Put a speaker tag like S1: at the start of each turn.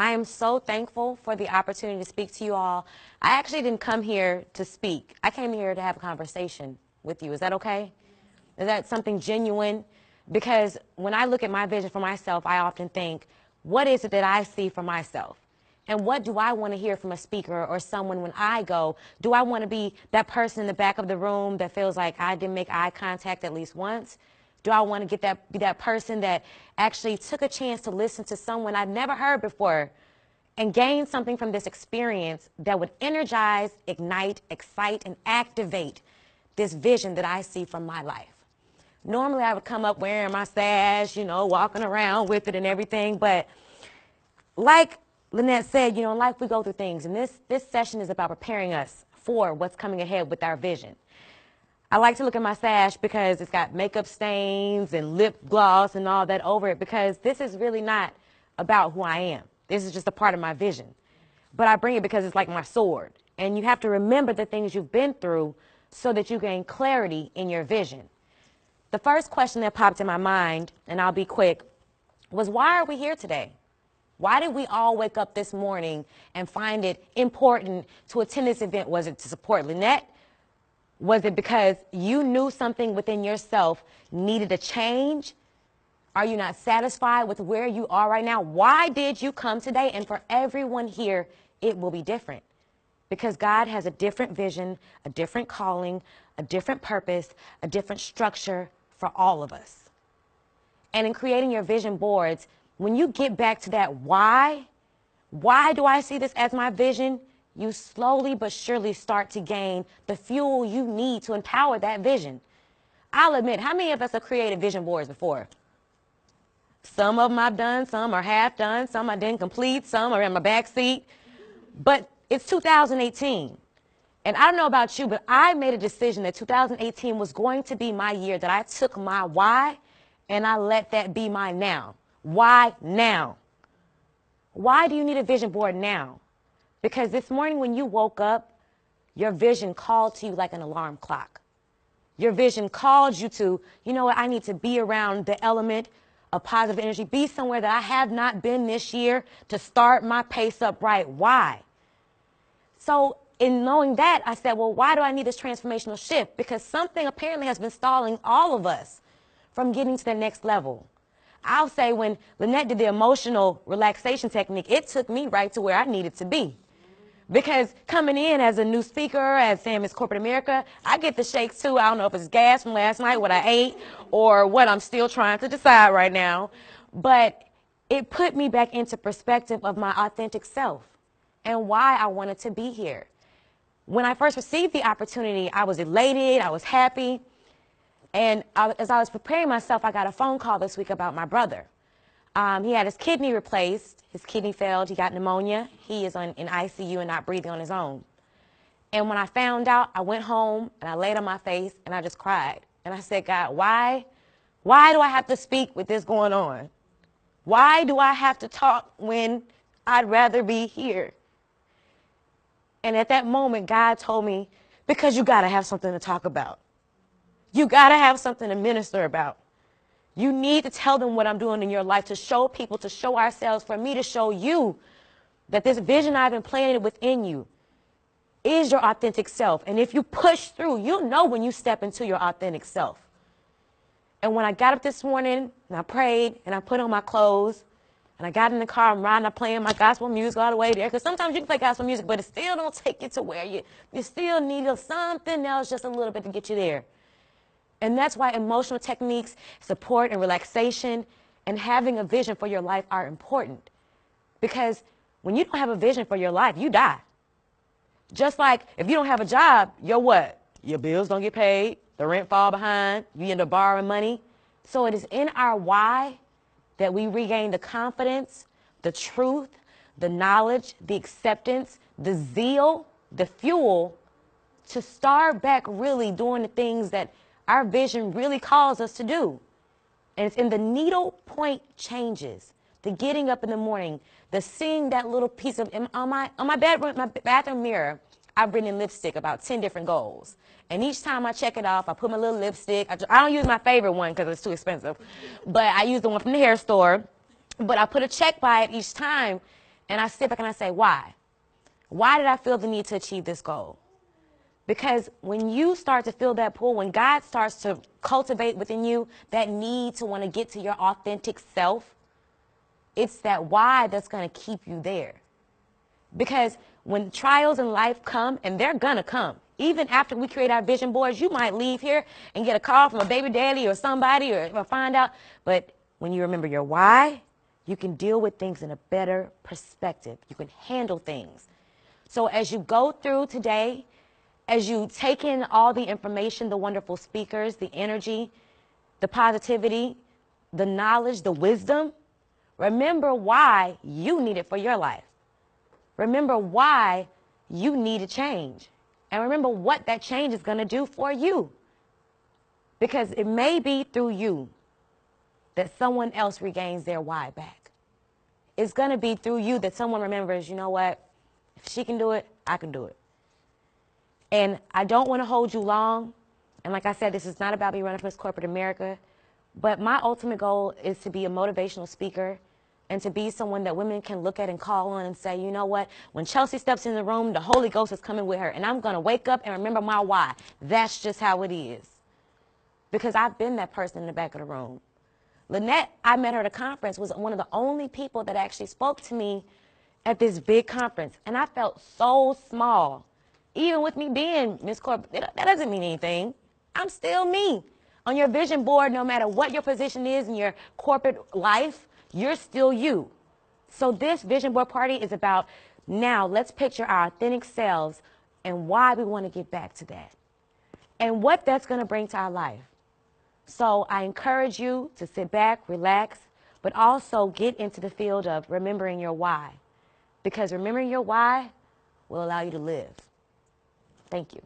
S1: I am so thankful for the opportunity to speak to you all. I actually didn't come here to speak. I came here to have a conversation with you. Is that okay? Is that something genuine? Because when I look at my vision for myself, I often think, what is it that I see for myself? And what do I want to hear from a speaker or someone when I go? Do I want to be that person in the back of the room that feels like I didn't make eye contact at least once? Do I want to be that person that actually took a chance to listen to someone I'd never heard before and gain something from this experience that would energize, ignite, excite, and activate this vision that I see from my life? Normally, I would come up wearing my sash, walking around with it and everything. But like Lynette said, in life we go through things. And this session is about preparing us for what's coming ahead with our vision. I like to look at my sash because it's got makeup stains and lip gloss and all that over it, because this is really not about who I am. This is just a part of my vision. But I bring it because it's like my sword. And you have to remember the things you've been through so that you gain clarity in your vision. The first question that popped in my mind, and I'll be quick, was why are we here today? Why did we all wake up this morning and find it important to attend this event? Was it to support Lynette? Was it because you knew something within yourself needed a change? Are you not satisfied with where you are right now? Why did you come today? And for everyone here, it will be different. Because God has a different vision, a different calling, a different purpose, a different structure for all of us. And in creating your vision boards, when you get back to that why do I see this as my vision? You slowly but surely start to gain the fuel you need to empower that vision. I'll admit, how many of us have created vision boards before? Some of them I've done, some are half done, some I didn't complete, some are in my back seat. But it's 2018. And I don't know about you, but I made a decision that 2018 was going to be my year that I took my why and I let that be my now. Why now? Why do you need a vision board now? Because this morning when you woke up, your vision called to you like an alarm clock. Your vision called you to, you know what, I need to be around the element of positive energy, be somewhere that I have not been this year to start my pace up right. Why? So in knowing that, I said, well, why do I need this transformational shift? Because something apparently has been stalling all of us from getting to the next level. I'll say when Lynette did the emotional relaxation technique, it took me right to where I needed to be. Because coming in as a new speaker, as Sam is Corporate America, I get the shakes too. I don't know if it's gas from last night, what I ate, or what I'm still trying to decide right now. But it put me back into perspective of my authentic self and why I wanted to be here. When I first received the opportunity, I was elated, I was happy. And as I was preparing myself, I got a phone call this week about my brother. He had his kidney replaced. His kidney failed. He got pneumonia. He is in ICU and not breathing on his own. And when I found out, I went home and I laid on my face and I just cried. And I said, God, why do I have to speak with this going on? Why do I have to talk when I'd rather be here? And at that moment, God told me, because you got to have something to talk about. You got to have something to minister about. You need to tell them what I'm doing in your life, to show people, to show ourselves, for me to show you that this vision I've implanted within you is your authentic self. And if you push through, you'll know when you step into your authentic self. And when I got up this morning and I prayed and I put on my clothes and I got in the car, I'm riding, I'm playing my gospel music all the way there. Because sometimes you can play gospel music, but it still don't take you to where you still need something else, just a little bit to get you there. And that's why emotional techniques, support and relaxation, and having a vision for your life are important. Because when you don't have a vision for your life, you die. Just like if you don't have a job, you're what? Your bills don't get paid, the rent fall behind, you end up borrowing money. So it is in our why that we regain the confidence, the truth, the knowledge, the acceptance, the zeal, the fuel to start back really doing the things that our vision really calls us to do. And it's in the needle point changes, the getting up in the morning, the seeing that little piece of, on my bathroom mirror, I've written in lipstick about 10 different goals. And each time I check it off, I put my little lipstick. I don't use my favorite one because it's too expensive, but I use the one from the hair store. But I put a check by it each time. And I sit back and I say, why? Why did I feel the need to achieve this goal? Because when you start to feel that pull, when God starts to cultivate within you that need to want to get to your authentic self, it's that why that's going to keep you there. Because when trials in life come, and they're going to come, even after we create our vision boards, you might leave here and get a call from a baby daddy or somebody or find out. But when you remember your why, you can deal with things in a better perspective. You can handle things. So as you go through today, as you take in all the information, the wonderful speakers, the energy, the positivity, the knowledge, the wisdom, remember why you need it for your life. Remember why you need a change. And remember what that change is going to do for you. Because it may be through you that someone else regains their why back. It's going to be through you that someone remembers, you know what? If she can do it, I can do it. And I don't want to hold you long. And like I said, this is not about me running for Miss Corporate America. But my ultimate goal is to be a motivational speaker and to be someone that women can look at and call on and say, you know what? When Chelsea steps in the room, the Holy Ghost is coming with her. And I'm going to wake up and remember my why. That's just how it is. Because I've been that person in the back of the room. Lynette, I met her at a conference, was one of the only people that actually spoke to me at this big conference. And I felt so small. Even with me being Miss Corporate, that doesn't mean anything. I'm still me. On your vision board, no matter what your position is in your corporate life, you're still you. So this vision board party is about now let's picture our authentic selves and why we want to get back to that and what that's going to bring to our life. So I encourage you to sit back, relax, but also get into the field of remembering your why. Because remembering your why will allow you to live. Thank you.